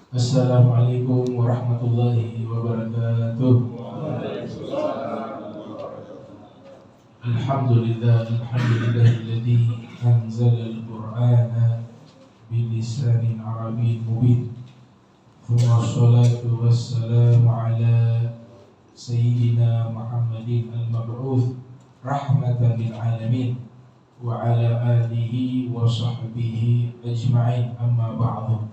Assalamualaikum warahmatullahi wabarakatuh. Alhamdulillahilladzi anzala al-Qur'ana bilisanin arabiyyin mubin. Thumma sholatu wassalamu ala sayyidina Muhammadin al-mab'uts rahmatan lil alamin wa ala alihi wa sahbihi ajma'in, amma ba'du.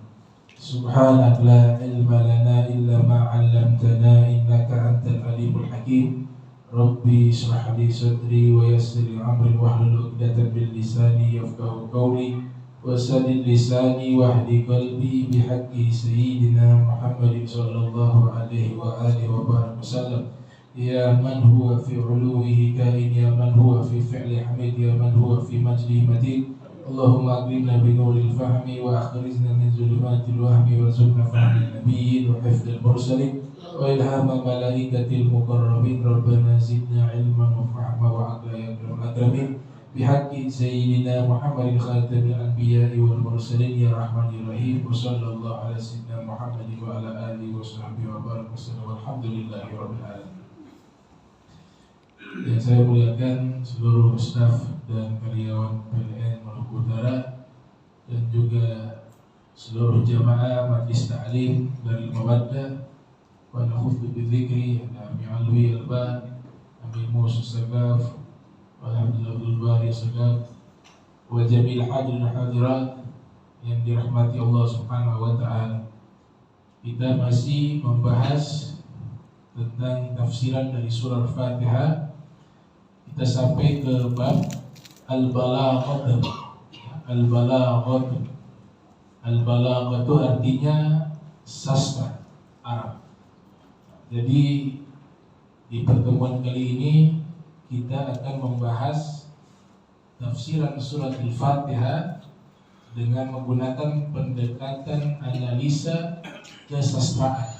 Subhanak la ilma lana illa ma 'allamtana innaka antal alimul hakim. Rabbi shrah li sadri wa yassir li amri wahlul 'uqdatam min lisani yafqahu qawli wa saddid lisani wahdi qalbi bihaqqi sayyidina Muhammadin sallallahu alaihi wa alihi wa barik wasallam. Ya man huwa fi 'uluwihi kain, ya man huwa fi fi'li hamid, ya man huwa fi majdi madid. Allahumma akrimna bi nuril fahmi wa akhrijna min zulumatil wahmi warzuqna fahmal nabiyyin wa hifdzal mursalin wa ilhama malaikatil muqarrabin. Rabbana zidna ilman wa fahma wa aqla ya akramul akramin bihaqqi sayyidina Muhammadin khatamil anbiya'i wal mursalin ya rahmanir rahim. Wa sallallahu ala sayyidina Muhammadin wa ala alihi wa sahbihi wa barik wasallam. Walhamdulillahi rabbil alamin. Yang saya muliakan seluruh staf dan karyawan PLN Maluku Utara dan juga seluruh jamaah majlis ta'lim dari Mawaddah wa nakhudhu bidzikri Ami Alwi Alban, Ami Musa Sagaf, Alhamdulillah Abdul Bari Sagaf, wa jamil hadirin hadirat yang dirahmati Allah Subhanahu wa taala. Kita masih membahas tentang tafsiran dari surah Al-Fatihah. Kita sampai ke bab al-balaghah. Al-balaghah. Al-balaghah itu artinya sastra Arab. Jadi di pertemuan kali ini kita akan membahas tafsiran surat Al-Fatihah dengan menggunakan pendekatan analisa kesastraan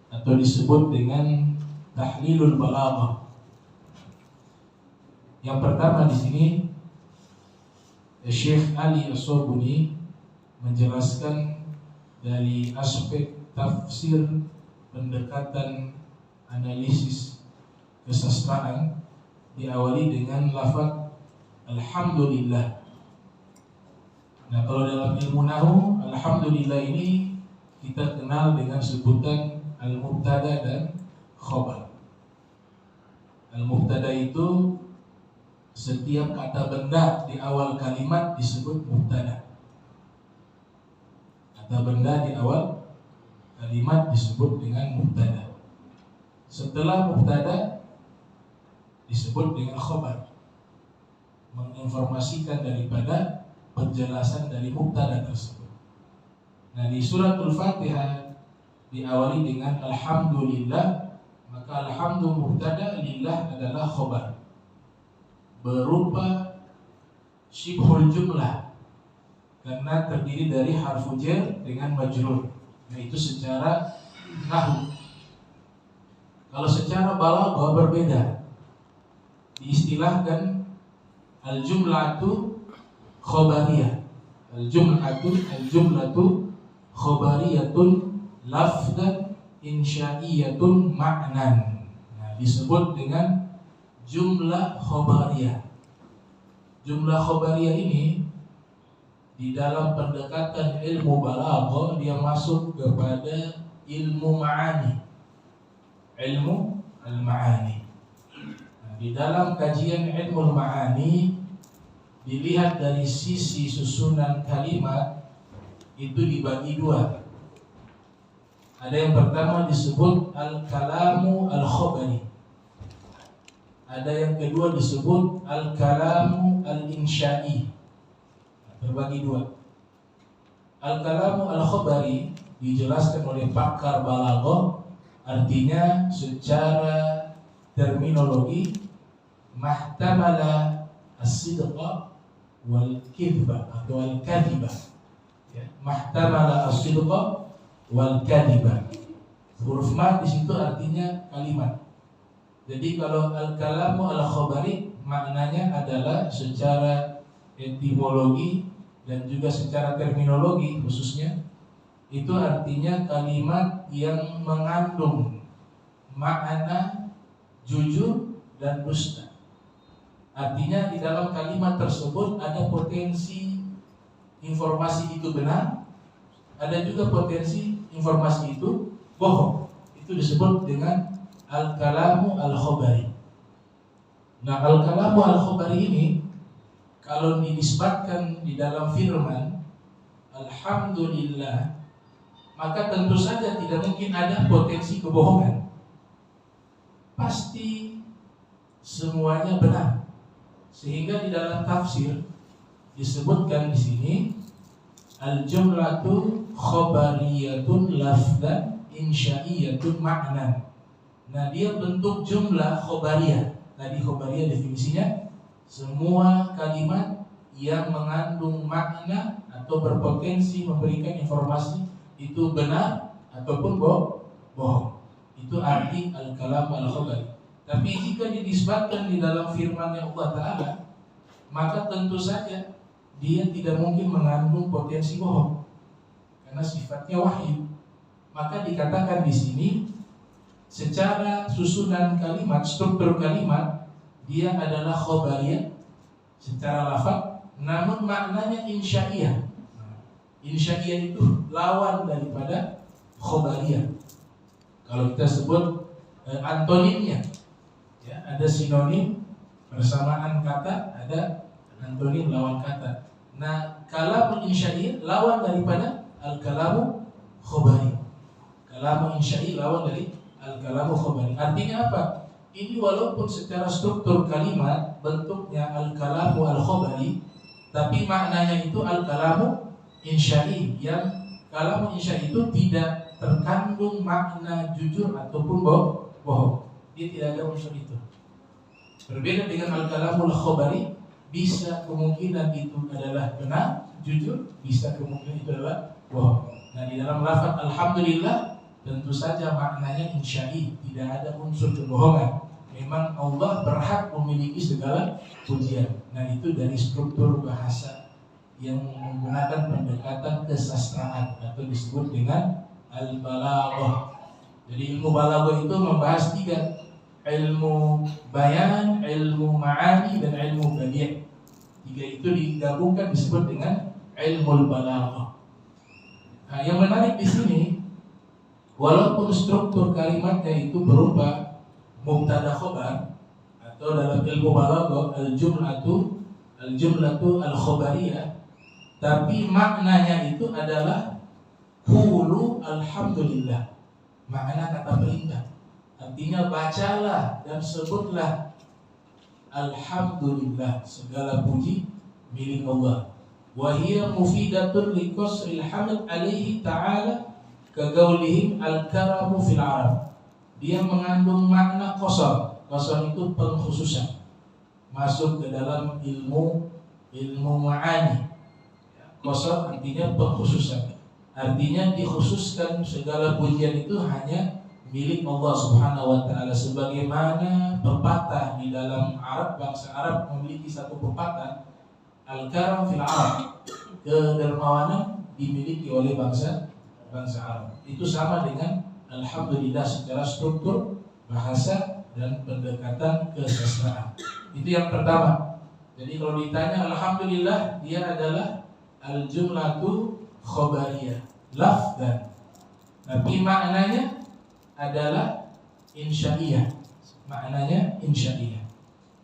atau disebut dengan tahlilul balaghah. Yang pertama di sini Syekh Ali As-Sobuni menjelaskan dari aspek tafsir pendekatan analisis kesastraan, diawali dengan lafaz alhamdulillah. Nah, kalau dalam ilmu nahwu, alhamdulillah ini kita kenal dengan sebutan al-mubtada dan khabar. Al-mubtada itu setiap kata benda di awal kalimat disebut mubtada. Kata benda di awal kalimat disebut dengan mubtada. Setelah mubtada disebut dengan khabar, menginformasikan daripada penjelasan dari mubtada tersebut. Nah, di suratul Fatihah diawali dengan alhamdulillah, maka alhamdulillah mubtada, lillah adalah khabar berupa syibhul jumlah karena terdiri dari harfu jar dengan majrur. Nah, itu secara nahwu. Kalau secara balaghah berbeda. Diistilahkan al-jumlatu khabariyah. Al-jumlatu khabariyatun lafdan insya'iyatun ma'nan. Nah, disebut dengan jumlah khobariyah. Jumlah khobariyah ini di dalam pendekatan ilmu balaghah dia masuk kepada ilmu ma'ani, ilmu al-ma'ani. Nah, di dalam kajian ilmu ma'ani dilihat dari sisi susunan kalimat itu dibagi dua. Ada yang pertama disebut al-kalamu al-khabari. Ada yang kedua disebut al-kalamu al-insya'i. Terbagi dua. Al-kalamu al-khabari dijelaskan oleh pakar balaghah, artinya secara terminologi mahtamala as-sidqa wal kidba atau al-kadhiba. Ya, mahtamala as-sidqa wal kadhiba. Huruf ma di situ artinya kalimat. Jadi kalau al-kalamu al-khabari maknanya adalah secara etimologi dan juga secara terminologi khususnya Itu artinya kalimat yang mengandung makna jujur dan dusta. Artinya di dalam kalimat tersebut ada potensi informasi itu benar, ada juga potensi informasi itu bohong. Itu disebut dengan al-kalamu al-khabari. Nah, al-kalamu al-khabari ini kalau dinisbatkan di dalam firman alhamdulillah, maka tentu saja tidak mungkin ada potensi kebohongan. Pasti semuanya benar. Sehingga di dalam tafsir disebutkan di sini al-jumlatu khabariyatun lafdan insya'iyatun ma'nan. Nah, dia bentuk jumlah khabariyah. Tadi khabariyah definisinya semua kalimat yang mengandung makna atau berpotensi memberikan informasi itu benar ataupun bohong. Itu arti al-kalam al-khabari. Tapi jika dinisbatkan di dalam firman Allah Ta'ala, maka tentu saja dia tidak mungkin mengandung potensi bohong karena sifatnya wahyu. Maka dikatakan di sini secara susunan kalimat, struktur kalimat, dia adalah khabariyah secara lafaz, namun maknanya insya'iyah. Insya'iyah itu lawan daripada khabariyah. Kalau kita sebut antonimnya, ya, ada sinonim persamaan kata, ada antonim lawan kata. Nah, kalamu insya'iyah lawan daripada al-kalamu khabari. Kalamu insya'iyah lawan dari al-kalamu khabari. Artinya apa? Ini walaupun secara struktur kalimat bentuknya al-kalamu al-khabari, tapi maknanya itu al-kalamu insya'i, yang kalamu insya'i itu tidak terkandung makna jujur ataupun bohong. Dia tidak ada unsur itu. Berbeda dengan al-kalamul khabari, bisa kemungkinan itu adalah benar, jujur, bisa kemungkinan itu adalah bohong. Nah, di dalam lafaz alhamdulillah tentu saja maknanya insya'i, tidak ada unsur kebohongan. Memang Allah berhak memiliki segala pujian. Nah, itu dari struktur bahasa yang menggunakan pendekatan kesastraan atau disebut dengan al-balaghah. Jadi ilmu balaghah itu membahas 3, ilmu bayan, ilmu ma'ani, dan ilmu badi'. 3 itu digabungkan disebut dengan ilmu balaghah. Nah, yang menarik di sini, walaupun struktur kalimatnya itu berupa mubtada khabar, atau dalam ilmu balaghah al-jumlatu al-khabariyah, tapi maknanya itu adalah qulu alhamdulillah. Makna kata perintah. Artinya bacalah dan sebutlah alhamdulillah, segala puji milik Allah. Wa hiya mufidatun li qasril hamd alaihi ta'ala ka qaulihim al-karamu fil arab. Dia mengandung makna qasar. Qasar itu pengkhususan. Masuk ke dalam ilmu ma'ani. Qasar artinya pengkhususan. Artinya dikhususkan segala pujian itu hanya milik Allah Subhanahu wa taala, sebagaimana pepatah di dalam Arab, bangsa Arab memiliki satu pepatah al-karam fil Arab, kedermawanan dimiliki oleh bangsa Arab. Itu sama dengan alhamdulillah secara struktur bahasa dan pendekatan kesastraan. Itu yang pertama. Jadi kalau ditanya alhamdulillah, dia adalah al-jumlatu khabariyah lafdan, tapi maknanya adalah insya'iyah. Maknanya insya'iyah.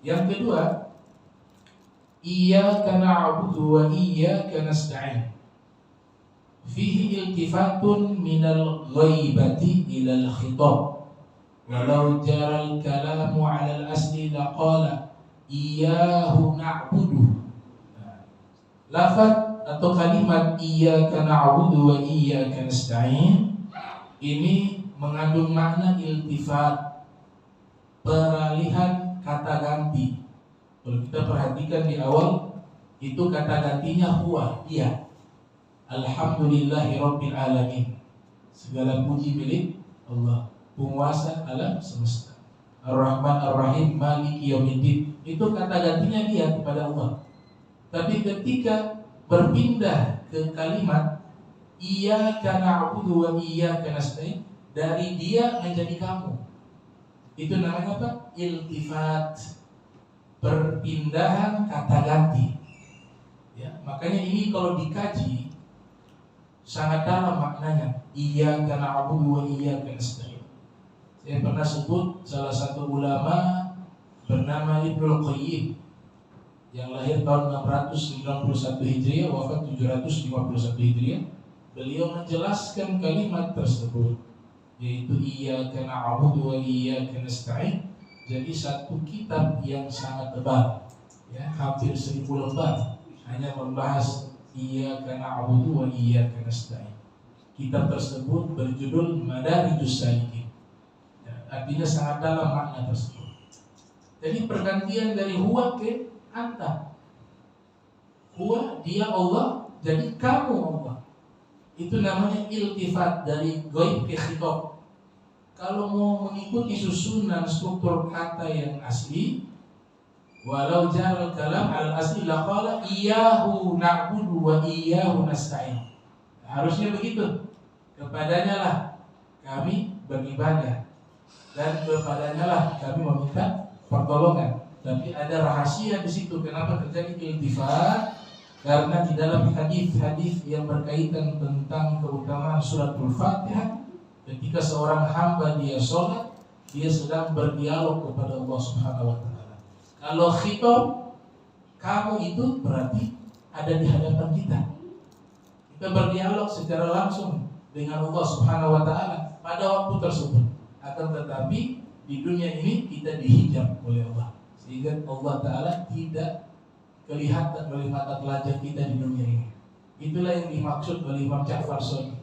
Yang kedua, iyyaka na'budu wa iyyaka nasta'in. Fihi iltifatun minal ghaibati ilal khitab. Walau jaral kalamu 'alal asli laqala iyyahu na'budu. Lafaz atau kalimat iyyaka na'budu wa iyyaka nasta'in ini mengandung makna iltifat, peralihan kata ganti. Kalau kita perhatikan di awal, itu kata gantinya huwa, iya. Alhamdulillahirabbil alamin. Segala puji milik Allah, penguasa alam semesta. Ar-Rahman Ar-Rahim Maliki Yaumiddin. Itu kata gantinya dia kepada Allah. Tapi ketika berpindah ke kalimat Iyyaka na'budu wa iyyaka nasta'in, dari dia menjadi kamu. Itu namanya apa? Iltifat, perpindahan kata ganti. Ya, makanya ini kalau dikaji sangat dalam maknanya. Iyyaka na'budu wa iyyaka nasta'in. Saya pernah sebut salah satu ulama bernama Ibnul Qayyim yang lahir tahun 691 Hijriah, wafat 751 Hijriah. Beliau menjelaskan kalimat tersebut, yaitu iyyaka na'budu wa iyyaka nasta'in. Jadi satu kitab yang sangat tebal, ya, hampir 1000 lembar, hanya membahas iyyaka na'budu wa iyyaka nasta'in. Kitab tersebut berjudul Madarijus Salikin. Ya, artinya sangat dalam makna tersebut. Jadi pergantian dari huwa ke anta. Huwa, dia Allah, jadi kamu Allah. Itu namanya iltifat, dari ghaib ke khitab. Kalau mau mengikuti susunan struktur kata yang asli, walau jaral kalam al asli laqala iyyahu na'budu wa iyyahu nasta'in. Harusnya begitu. Kepadanya lah kami beribadah dan kepadanya lah kami meminta pertolongan. Tapi ada rahasia di situ. Kenapa terjadi iltifat? Karena di dalam hadis-hadis yang berkaitan tentang keutamaan suratul Fatihah, ketika seorang hamba dia sholat, dia sedang berdialog kepada Allah Subhanahu wa taala. Kalau khitab, kamu itu berarti ada di hadapan kita. Kita berdialog secara langsung dengan Allah Subhanahu wa taala pada waktu tersebut. Akan tetapi di dunia ini kita dihijab oleh Allah, sehingga Allah taala tidak kelihatan oleh mata telanjang kita di dunia ini. Itulah yang dimaksud oleh Imam Ja'far Shadiq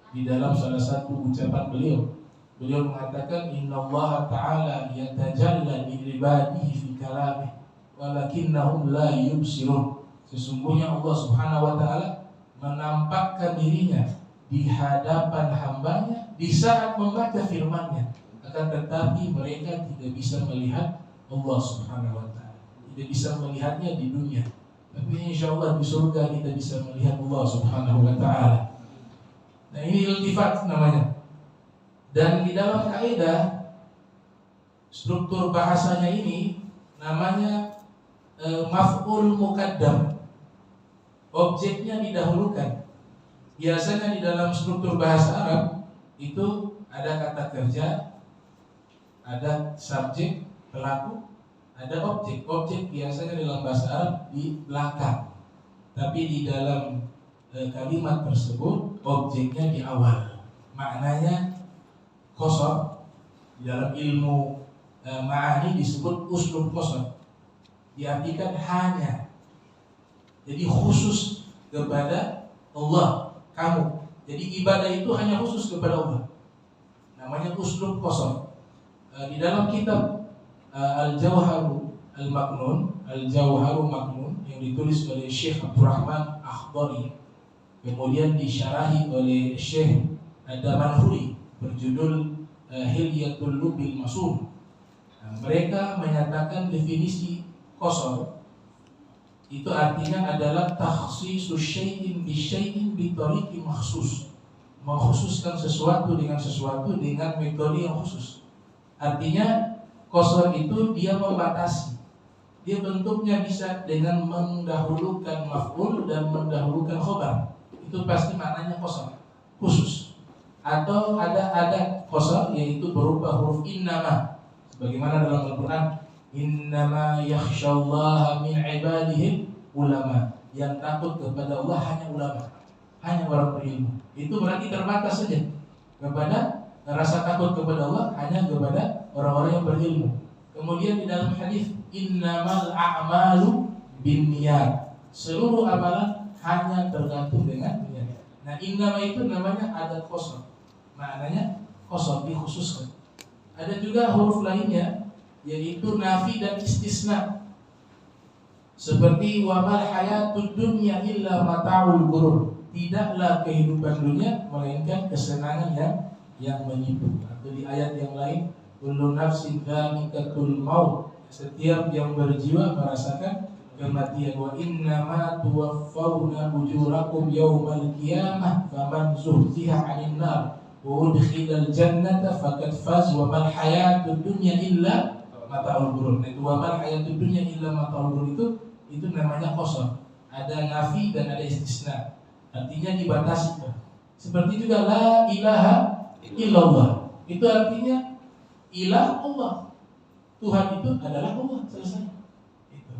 di dalam salah satu ucapan beliau. Beliau mengatakan innallaha ta'ala yatajalla li ibadihi fi kalamih walakinnahum la yubsirun. Sesungguhnya Allah Subhanahu wa taala menampakkan dirinya di hadapan hambanya di saat membaca firman-Nya, akan tetapi mereka tidak bisa melihat Allah Subhanahu wa taala. Tidak bisa melihatnya di dunia, tapi insyaallah di surga kita bisa melihat Allah Subhanahu wa taala. Nah, ini iltifat namanya. Dan di dalam kaidah struktur bahasanya ini namanya maf'ul muqaddam. Objeknya didahulukan. Biasanya di dalam struktur bahasa Arab itu ada kata kerja, ada subjek, pelaku, ada objek. Objek biasanya dalam bahasa Arab di belakang, tapi di dalam kalimat tersebut objeknya di awal. Maknanya qasar. Di dalam ilmu ma'ani disebut uslub qasar. Diartikan hanya. Jadi khusus kepada Allah, kamu. Jadi ibadah itu hanya khusus kepada Allah. Namanya uslub qasar. Di dalam kitab Al-Jawharu Al-Maknun, Al-Jawharu Maknun yang ditulis oleh Syekh Abdurrahman Akhdari, kemudian disyarahi oleh Syekh Ad-Damanhuri berjudul Hilyatul Lubil Masun. Mereka menyatakan definisi qasar itu artinya adalah takhsisus syai'in bi syai'in bi tariqin makhsus. Mengkhususkan sesuatu dengan metode yang khusus. Artinya qasar itu dia membatasi. Dia bentuknya bisa dengan mendahulukan maf'ul dan mendahulukan khobar. Itu pasti maknanya qasar, khusus. Atau ada qasar yaitu berupa huruf innama. Sebagaimana dalam Al-Qur'an, innama yakhsyallaha min ibadihi ulama. Yang takut kepada Allah hanya ulama, hanya orang berilmu. Itu berarti terbatas saja kepada rasa takut kepada Allah hanya kepada orang-orang yang berilmu. Kemudian di dalam hadis innamal a'malu binniyat. Seluruh amalan hanya tergantung dengan niat. Nah, innama itu namanya adat qasar. Maknanya qasar dikhususkan. Ada juga huruf lainnya yaitu nafi dan istisna. Seperti wa mal hayatud dunya illa mata'ul ghurur. Tidaklah kehidupan dunia melainkan kesenangan yang menipu. Atau di ayat yang lain, kullu nafsin dha'iqatul maut. Setiap yang berjiwa merasakan kematian. Wa innama tuwaffawna ujurakum yawmal qiyamah faman zuhziha 'anil nar wa udkhilal jannata faqad faz wa mal hayatud dunya illa mata'ul ghurur. Itu wa mal hayatud dunya illa mata'ul ghurur itu namanya qasam. Ada nafi dan ada istisna. Artinya dibatasi. Seperti juga la ilaha illallah. Itu artinya ilah Allah. Tuhan itu adalah Allah, selesai. Itu.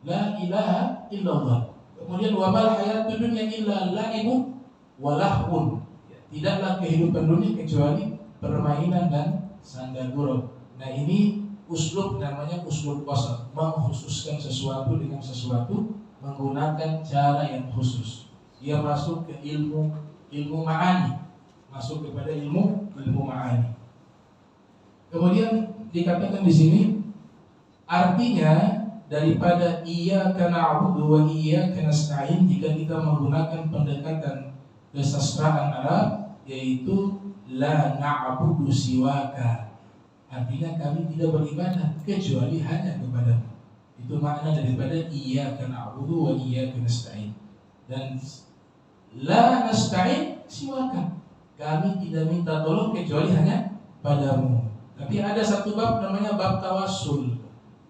La ilaha illallah. Kemudian wa mal hayatud dunya illa la'ibu wa lahwun. Tidaklah kehidupan dunia kecuali permainan dan sanda gurau. Nah, ini uslub namanya uslub qasam, mengkhususkan sesuatu dengan sesuatu menggunakan cara yang khusus. Dia masuk ke ilmu ma'ani, masuk kepada ilmu ma'ani. Kemudian dikatakan di sini artinya daripada iyyaka na'budu wa iyyaka nasta'in, jika kita menggunakan pendekatan kesastraan Arab, yaitu la na'budu siwaka, artinya kami tidak beribadah kecuali hanya kepadamu. Itu makna daripada iyyaka na'budu wa iyyaka nasta'in. Dan la nasta'in siwaka, kami tidak minta tolong kecuali hanya padamu. Tapi ada satu bab namanya bab tawassul.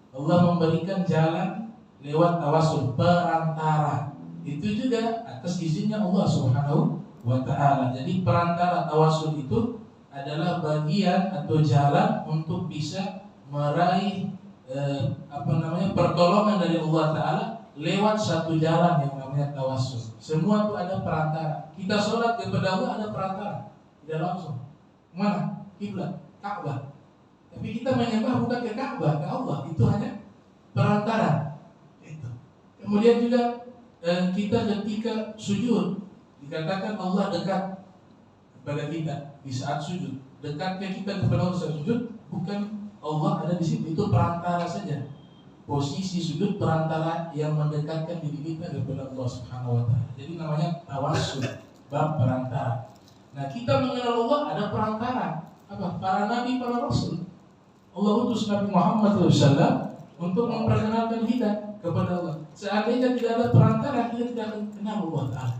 Allah memberikan jalan lewat tawassul, perantara. Itu juga atas izinnya Allah Subhanahu wa ta'ala. Jadi perantara tawassul itu adalah bagian atau jalan untuk bisa meraih pertolongan dari Allah Ta'ala lewat satu jalan yang namanya tawassul. Semua itu ada perantara. Kita sholat kepada Allah ada perantara, tidak langsung. Mana? Kiblat, Ka'bah. Tapi kita menyembah bukan ke Ka'bah, ke Allah. Itu hanya perantara. Itu. Kemudian juga kita ketika sujud dikatakan Allah dekat kepada kita di saat sujud. Dekatnya kita kepada Allah saat sujud bukan Allah ada di situ, itu perantara saja. Posisi sujud perantara yang mendekatkan diri kita kepada Allah Subhanahu wa ta'ala. Jadi namanya tawassul, bab perantara. Nah, kita mengenal Allah ada perantara. Apa? Para nabi, para rasul. Allah utus Nabi Muhammad SAW untuk memperkenalkan kita kepada Allah. Seandainya tidak ada perantara, kita tidak akan kenal Allah Ta'ala.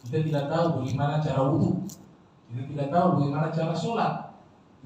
Kita tidak tahu bagaimana cara wudu, kita tidak tahu bagaimana cara sholat,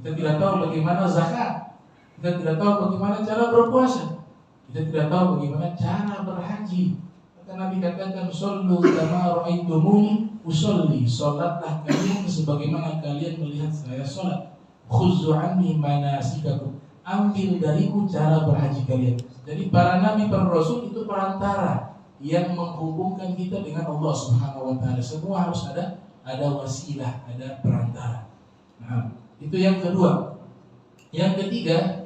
kita tidak tahu bagaimana zakat, kita tidak tahu bagaimana cara berpuasa, kita tidak tahu bagaimana cara berhaji. Kata Nabi katakan, "Shollu kama ra'aitumuni usolli." Sholatlah kalian sebagaimana kalian melihat saya sholat. Khudzu anni manasikakum. Ambil dariku cara berhaji kalian. Jadi para nabi, para rasul itu perantara yang menghubungkan kita dengan Allah Subhanahu wa ta'ala. Semua harus ada wasilah, ada perantara. Nah, itu yang kedua. Yang ketiga,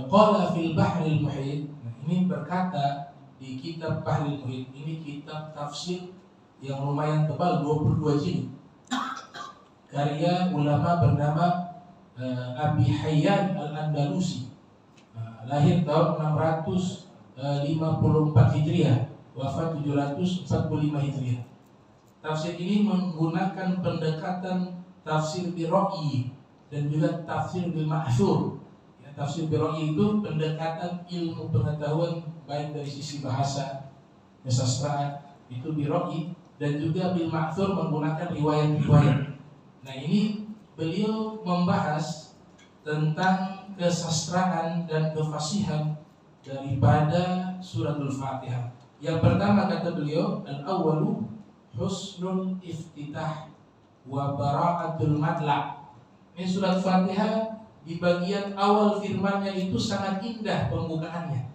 qala fil bahril muhit. Nah, ini berkata di kitab Bahril Muhit. Ini kitab tafsir yang lumayan tebal, 22 jilid. Karya ulama bernama Abi Hayyan Al-Andalusi. Lahir tahun 654 Hijriah, wafat 745 Hijriah. Tafsir ini menggunakan pendekatan tafsir birra'yi dan juga tafsir bil ma'thur. Ya, tafsir birra'yi itu pendekatan ilmu pengetahuan baik dari sisi bahasa, kesastraan, itu birra'yi, dan juga bil ma'thur menggunakan riwayat-riwayat. Nah, ini beliau membahas tentang kesastraan dan kefasihan daripada suratul Fatihah. Yang pertama kata beliau, al-awwalu husnul iftitah wa bara'atul madla'. Ini surat Fatihah di bagian awal firmannya itu sangat indah pembukaannya,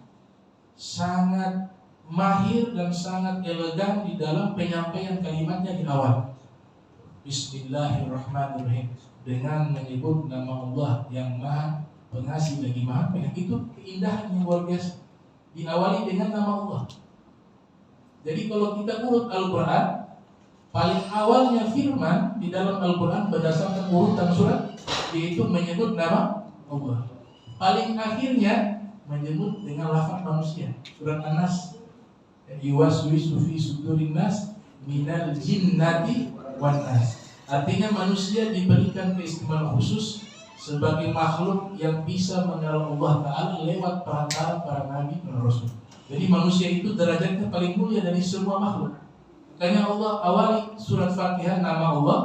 sangat mahir dan sangat elegan di dalam penyampaian kalimatnya di awal. Bismillahirrahmanirrahim, dengan menyebut nama Allah yang Maha Pengasih lagi Maha Penyayang. Itu keindahan yang luar biasa. Diawali dengan nama Allah. Jadi kalau kita urut Al-Quran, paling awalnya firman di dalam Al-Quran berdasarkan urutan surat, yaitu menyebut nama Allah. Paling akhirnya menyebut dengan lafaz manusia. Surat An-Nas, yuwaswisu fi sudurin nas minal jinnati wan nas. Artinya manusia diberikan keistimewaan khusus sebagai makhluk yang bisa mengenal Allah Ta'ala lewat perantara para nabi dan rasul. Jadi manusia itu derajatnya paling mulia dari semua makhluk. Makanya Allah awali surat Fatihah nama Allah,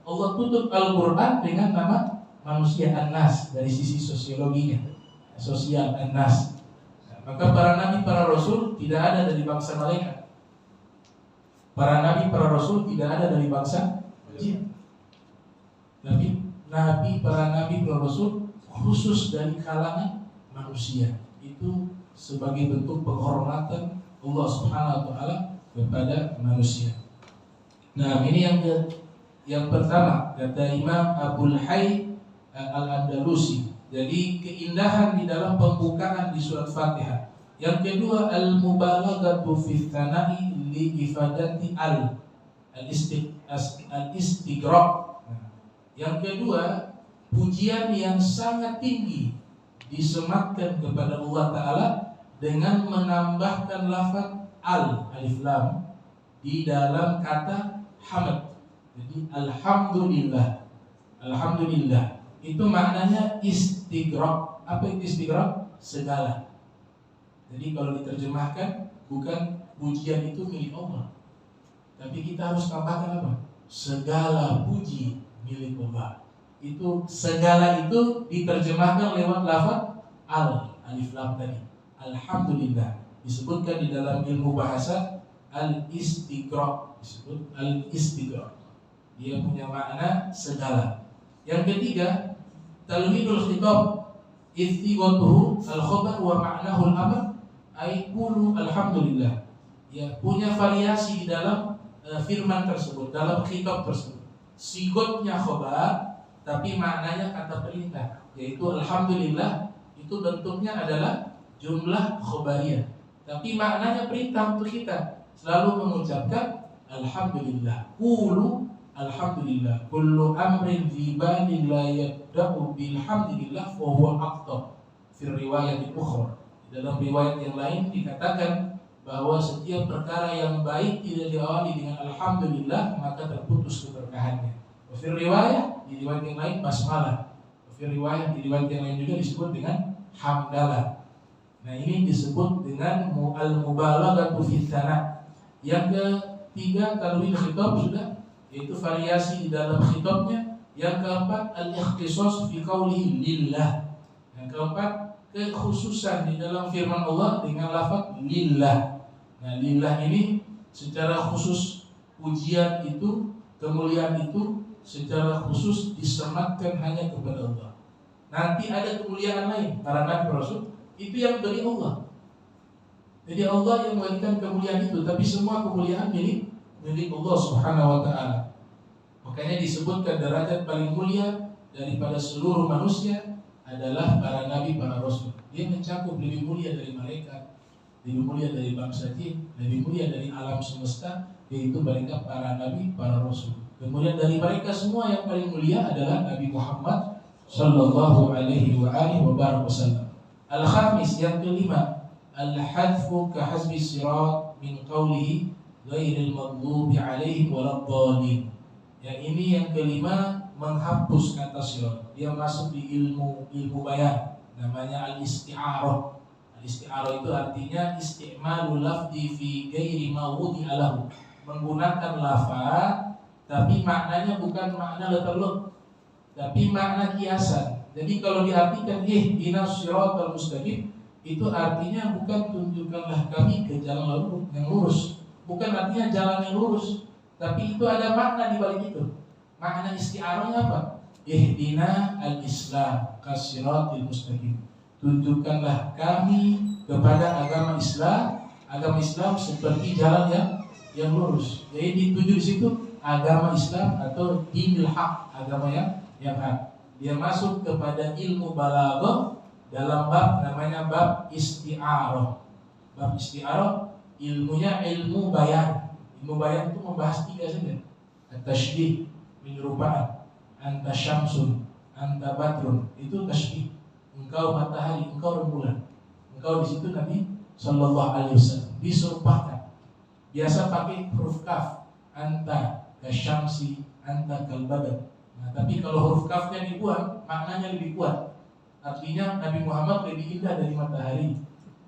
Allah tutup Al-Quran dengan nama manusia An-Nas dari sisi sosiologinya, sosial An-Nas. Maka para nabi, para rasul tidak ada dari bangsa malaikat. Para nabi, para rasul tidak ada dari bangsa jin. Tapi nabi, para nabi, para rasul khusus dari kalangan manusia. Itu sebagai bentuk penghormatan Allah Subhanahu wa taala kepada manusia. Nah, ini yang pertama kata Imam Abul Hayy Al-Andalusi. Jadi keindahan di dalam pembukaan di surat Fatihah. Yang kedua al-mubalaghatu fi tsana'i li ifadati al-istighraq. Yang kedua, pujian yang sangat tinggi disematkan kepada Allah Ta'ala dengan menambahkan lafaz alif lam di dalam kata hamd. Jadi alhamdulillah. Alhamdulillah itu maknanya istighraq. Apa itu istighraq? Segala. Jadi kalau diterjemahkan, bukan pujian itu milik Allah, tapi kita harus tambahkan apa? Segala puji milik Allah. Itu segala itu diterjemahkan lewat lafaz alif lam tadi. Alhamdulillah disebutkan di dalam ilmu bahasa al-istighraq, disebut al-istighraq. Dia punya makna segala. Yang ketiga, talwinul khitab istighatuhu al-khabar wa ma'nahu al-amr ay qulu alhamdulillah. Ya, punya variasi di dalam firman tersebut, dalam khitab tersebut. Sigotnya khabar tapi maknanya kata perintah, yaitu alhamdulillah. Itu bentuknya adalah jumlah khabariyah, tapi maknanya perintah untuk kita selalu mengucapkan alhamdulillah. Qulu alhamdulillah. Kullu amrin fi balin la yabda'u bilhamdulillah fa huwa aqta. Fi riwayat ukhra, dalam riwayat yang lain dikatakan bahwa setiap perkara yang baik tidak diawali dengan alhamdulillah maka terputus keberkahannya. Fi riwayat, di riwayat yang lain basmalah. Fi riwayat, di riwayat yang lain juga disebut dengan hamdalah. Nah, ini disebut dengan al-mubalaghatu fi tsana. Yang ketiga talwin khitab sudah, yaitu variasi di dalam khitabnya. Yang keempat al-ikhtisas fi qaulihi lillah. Yang keempat kekhususan di dalam firman Allah dengan lafaz lillah. Nah, lillah ini secara khusus pujian itu, kemuliaan itu secara khusus disematkan hanya kepada Allah. Nanti ada kemuliaan lain para nabi rasul itu yang dari Allah. Jadi Allah yang memberikan kemuliaan itu, tapi semua kemuliaan milik Allah Subhanahu wa taala. Makanya disebutkan derajat paling mulia daripada seluruh manusia adalah para nabi, para rasul. Dia mencakup lebih mulia dari malaikat, lebih mulia dari bangsa jin, lebih mulia dari alam semesta, yaitu mereka para nabi, para rasul. Kemudian dari mereka semua yang paling mulia adalah Nabi Muhammad sallallahu alaihi wasallam. Al-khamis, yang kelima, al-hadfu ka hasbi sirat min qawlihi ghairil maghdubi alaihim waladdallin. Yang ini yang kelima, menghapus kata sirat. Dia masuk di ilmu bayan, namanya al-isti'arah. Al-isti'arah itu artinya isti'malul lafzi fi ghairi ma wudi'a lahu. Menggunakan lafaz tapi maknanya bukan makna letter-luck, tapi makna kiasan. Jadi kalau diartikan ihdinas siratal mustaqim, itu artinya bukan tunjukkanlah kami ke jalan yang lurus, bukan artinya jalan yang lurus, tapi itu ada makna di balik itu. Makna isti'arahnya apa? Ihdina al-islam kasiratil mustaqim. Tunjukkanlah kami kepada agama Islam seperti jalan yang lurus. Jadi dituju di situ agama Islam atau dinil haq, agama yang hak. Dia masuk kepada ilmu balaghah dalam bab namanya bab isti'arah. Bab isti'arah ilmunya ilmu bayan. Ilmu bayan itu membahas tiga saja. At-tasybih, penyerupakan. Anta syamsun, anta badrun, itu tasybih. Engkau matahari, engkau rembulan. Engkau di situ Nabi sallallahu alaihi wasallam diserupakan. Biasa pakai huruf kaf. Anta kasyamsi, anta kalbadar. Nah, tapi kalau huruf kafnya dibuang, maknanya lebih kuat. Artinya Nabi Muhammad lebih indah dari matahari.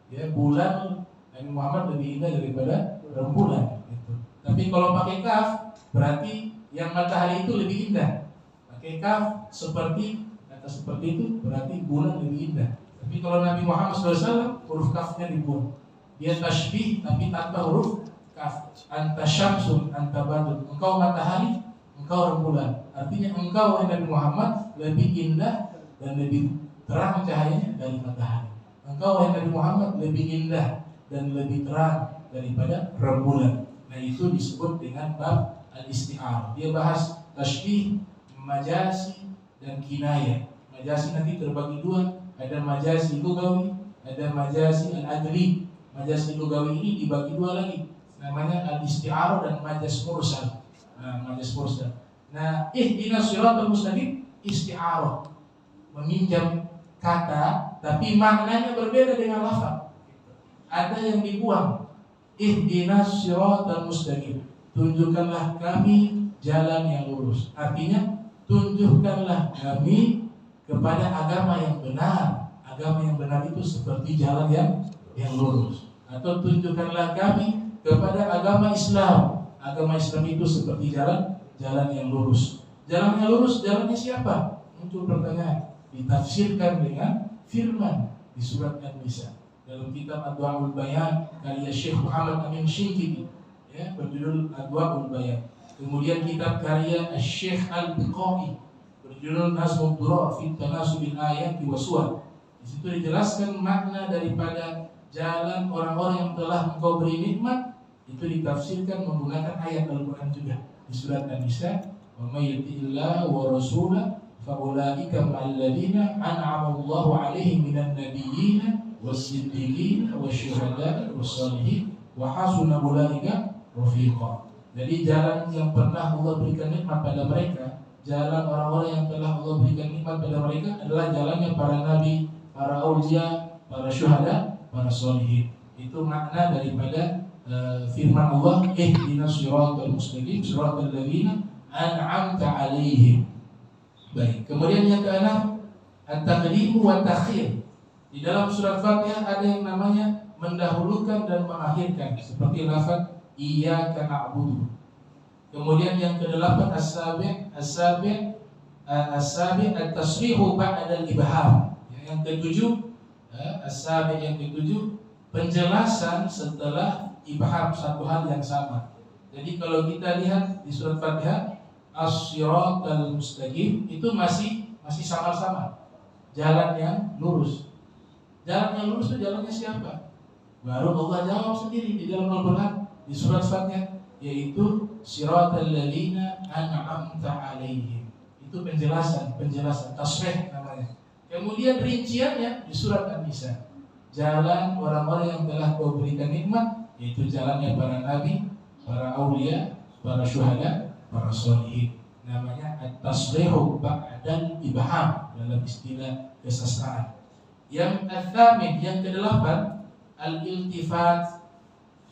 Ya, bulan Nabi Muhammad lebih indah daripada rembulan gitu. Tapi kalau pakai kaf berarti yang matahari itu lebih indah. Pakai kaf seperti kata seperti itu berarti bulan lebih indah. Tapi kalau Nabi Muhammad SAW huruf kafnya dibuang. Dia tasbih tapi tanpa huruf kaf. Anta syamsun, anta badrun. Engkau matahari, engkau rembulan. Artinya engkau Nabi Muhammad lebih indah dan lebih terang cahayanya dari matahari. Engkau Nabi Muhammad lebih indah dan lebih terang daripada rembulan. Nah itu disebut dengan bab al-isti'arah. Dia bahas tasbih, majasi dan kinayah. Majasi nanti terbagi dua, ada majasi lugawi, ada majasi al-adli. Majasi lugawi ini dibagi dua lagi, namanya al-isti'arah dan majas mursal. Majas mursal. Nah, ihdinas siratal mustaqim isti'arah, meminjam kata tapi maknanya berbeda dengan lafaz. Ada yang dibuang, ihdinas siratal mustaqim, tunjukkanlah kami jalan yang lurus. Artinya tunjukkanlah kami kepada agama yang benar. Agama yang benar itu seperti jalan yang lurus. Atau tunjukkanlah kami kepada agama Islam. Agama Islam itu seperti jalan yang lurus. Jalan yang lurus, jalannya siapa? Muncul pertanyaan. Ditafsirkan dengan firman di surat An-Nisa. Dalam kitab Adwa'ul Bayan karya Syekh Muhammad Amin Shinqiti, ya, berjudul Adwa'ul Bayan. Kemudian kitab karya Syekh Al-Biqai berjudul Nazmud Durar fi Tanasubil Ayati wa Suwar. Di situ dijelaskan makna daripada jalan orang-orang yang telah engkau beri nikmat, itu ditafsirkan menggunakan ayat Al-Quran juga di surat An-Nisa. Wa may yuti'illah wa rasulahu fa ulaika ma'al ladzina an'ama Allahu 'alaihim minan nabiyyin was-siddiqin wasyuhada'i was-shalihin wa hasuna ulaika rafiqa. Jadi jalan yang pernah Allah berikan nikmat pada mereka, jalan orang-orang yang telah Allah berikan nikmat pada mereka adalah jalannya para nabi, para aulia, para syuhada, para sholihin. Itu makna daripada firman Allah, ihdinas siratal mustaqim siratal ladzina an'amta 'alaihim. Baik, kemudian yang keenam, at-taqdim wa takhir. Di dalam surat Fatihah ada yang namanya mendahulukan dan mengakhirkan, seperti lafaz iyyaka na'budu. Kemudian yang kedelapan as-sabi' at-tasrihu ba'da al-ibham. Yang ketujuh as-sabi' yang ketujuh penjelasan setelah ibham, satu hal yang sama. Jadi kalau kita lihat di surat Fatihah as-siratal mustaqim itu masih sama-sama jalan yang lurus. Jalan yang lurus itu jalannya siapa? Baru Allah jawab sendiri di dalam Al-Quran di surat Fatihah, yaitu siratal ladzina an'amta 'alaihim. Itu penjelasan tasrih namanya. Kemudian rinciannya di surat An-Nisa, jalan orang-orang yang telah Kau berikan nikmat, yaitu jalannya para nabi, para aulia, para syuhada, para sholihin. Namanya at-tasrihu ba'dal ibham dalam istilah kesastraan. Yang al-thamin, yang kedelapan, al-iltifat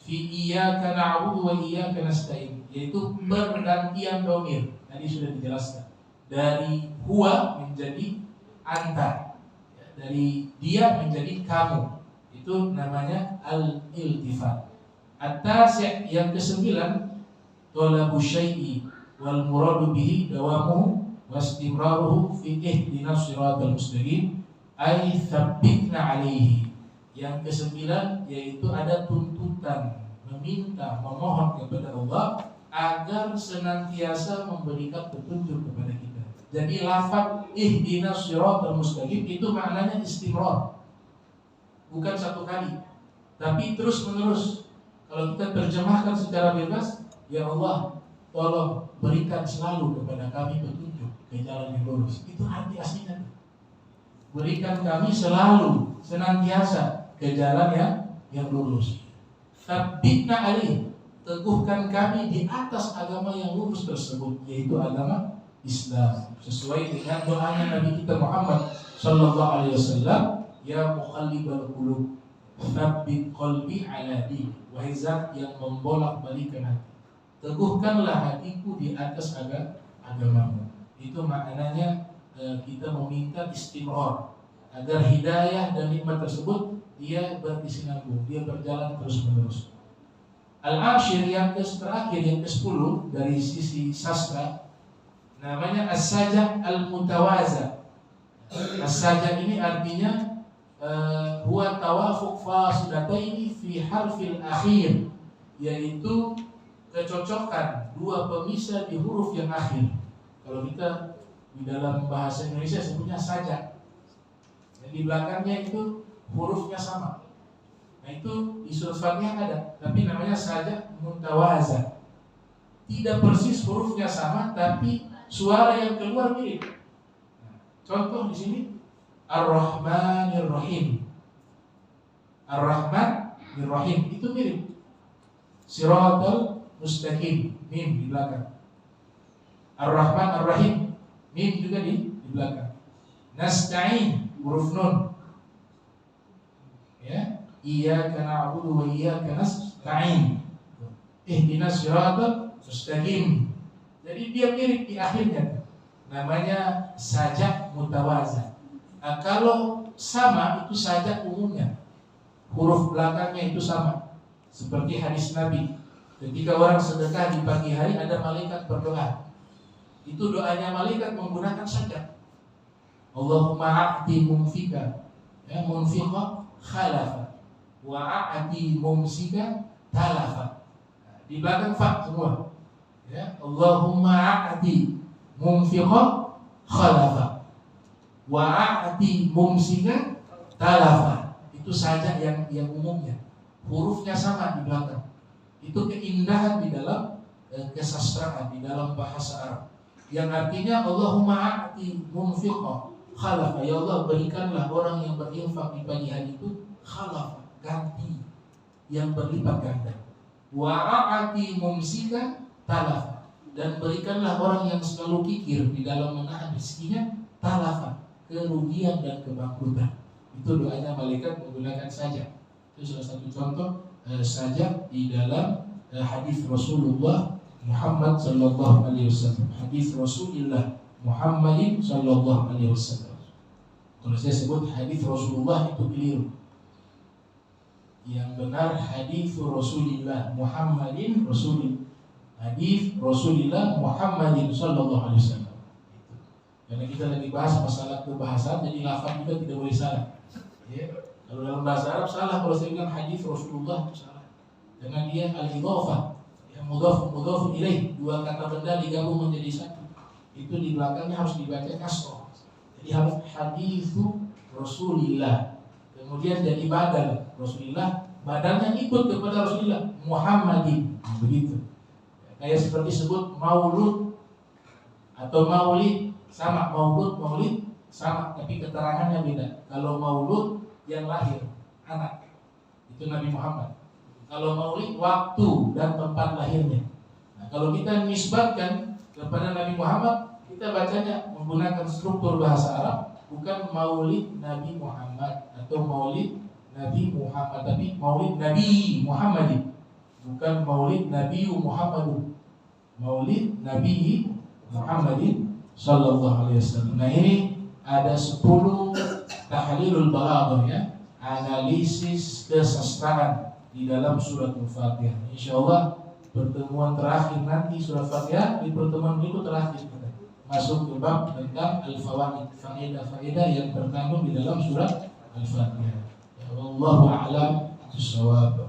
fi iyyaka na'budu wa iyyaka nasta'in, yaitu pergantian dhamir. Tadi sudah dijelaskan. Dari huwa menjadi anta, dari dia menjadi kamu. Itu namanya al-iltifat. At-tasi' yang kesembilan, talabu syai'i wal muradu bihi dawamuhu wastimraruhu fi ihdinas siratal mustaqim ay tsabbitna 'alaihi. Yang kesembilan yaitu ada tuntutan, meminta, memohon kepada Allah agar senantiasa memberikan petunjuk kepada kita. Jadi lafaz ihdinas siratal mustaqim itu maknanya istimrar. Bukan satu kali, tapi terus menerus. Kalau kita terjemahkan secara bebas, ya Allah, tolong berikan selalu kepada kami petunjuk ke jalan yang lurus. Itu arti aslinya. Berikan kami selalu, senantiasa ke jalan yang lurus. Tsabbitna alaih, teguhkan kami di atas agama yang lurus tersebut, yaitu agama Islam. Sesuai dengan doanya Nabi kita Muhammad sallallahu alaihi wasallam, ya muqallibal qulub, tsabbit qalbi ala dinik. Wahai zat yang membolak-balikkan hati, teguhkanlah hatiku di atas agamamu. Itu maknanya kita meminta istimrar agar hidayah dan nikmat tersebut dia berkesinambung, dia berjalan terus-menerus. Al-ashir yang terakhir, yang ke-10 dari sisi sastra, namanya as-sajah al-mutawaza. As-sajah ini artinya huwa tawafuq fasilataini fi harfil akhir, yaitu kecocokan dua pemisah di huruf yang akhir. Kalau kita di dalam bahasa Indonesia sebutnya sajah, yang di belakangnya itu hurufnya sama. Nah itu di surat Fatihah ada, tapi namanya sajah mutawaza. Tidak persis hurufnya sama, tapi suara yang keluar mirip. Contoh di sini Ar-Rahmanir Rahim. Ar-Rahmanir Rahim itu mirip. Siratal Mustaqim, mim di belakang. Ar-Rahman Ar-Rahim, mim juga di belakang. Nasta'in, huruf nun. Ya, iyyaka na'budu wa iyyaka nasta'in. Ihdinas siratal mustaqim. Jadi dia mirip di akhirnya. Namanya sajah mutawaza. Nah, kalau sama itu sajah umumnya, huruf belakangnya itu sama. Seperti hadis Nabi, ketika orang sedekah di pagi hari ada malaikat berdoa. Itu doanya malaikat menggunakan sajah. Allahumma a'ti mumfika, ya, munfiqa khalafa, wa a'ti mumsika talafa. Nah, di belakang fa semua. Ya, Allahumma a'ti mumfiqa khalafa, wa a'ti mumsika talafa. Itu saja yang umumnya. Hurufnya sama di belakang. Itu keindahan di dalam kesastraan, di dalam bahasa Arab. Yang artinya Allahumma a'ti munfiqa khalafa, ya Allah berikanlah orang yang berinfak di pagi hari itu khalafa, ganti yang berlipat ganda. Wa a'ti mumsika talafa, dan berikanlah orang yang selalu kikir di dalam menahan rezekinya talafa, kerugian dan kebangkrutan. Itu doanya malaikat menggunakan sajah. Itu salah satu contoh sajah di dalam hadis Rasulullah Muhammad sallallahu alaihi wasallam. Hadis Rasulullah Muhammadin sallallahu alaihi wasallam. Kalau saya sebut hadis Rasulullah itu keliru. Yang benar hadis Rasulullah Muhammadin Rasul. Hadis Rasulullah Muhammadin sallallahu alaihi wasallam. Karena kita lagi bahas masalah kebahasaan, jadi lafaz juga tidak boleh salah. Ya. Kalau dalam bahasa Arab salah kalau saya bilang hadis Rasulullah itu salah. Karena dia al-idhafah, ya, mudhaf ilaih, dua kata benda digabung menjadi satu. Itu di belakangnya harus dibaca kasroh. Jadi harus hadisu Rasulillah. Kemudian jadi badal Rasulillah, badalnya ikut kepada Rasulillah Muhammadin. Begitu. Kayak seperti sebut maulud atau maulid, sama maulud sama, tapi keterangannya beda. Kalau maulud yang lahir anak itu Nabi Muhammad. Kalau maulid waktu dan tempat lahirnya. Nah, kalau kita nisbatkan kepada Nabi Muhammad, kita bacanya menggunakan struktur bahasa Arab, bukan maulid Nabi Muhammad atau maulid Nabi Muhammad, tapi maulid Nabi Muhammadin, bukan maulid Nabi Muhammadun, maulid Nabi Muhammadin sallallahu alaihi wasallam. Nah ini ada 10 tahlilul balaghah, ya, analisis kesastraan di dalam surat Al-Fatihah. Insyaallah pertemuan terakhir nanti surat Fatihah, di pertemuan berikut terakhir kita masuk ke bab tentang al-fawaid, faedah-faedah yang terkandung di dalam surat Al-Fatihah. Ya, wallahu a'lam bishawab.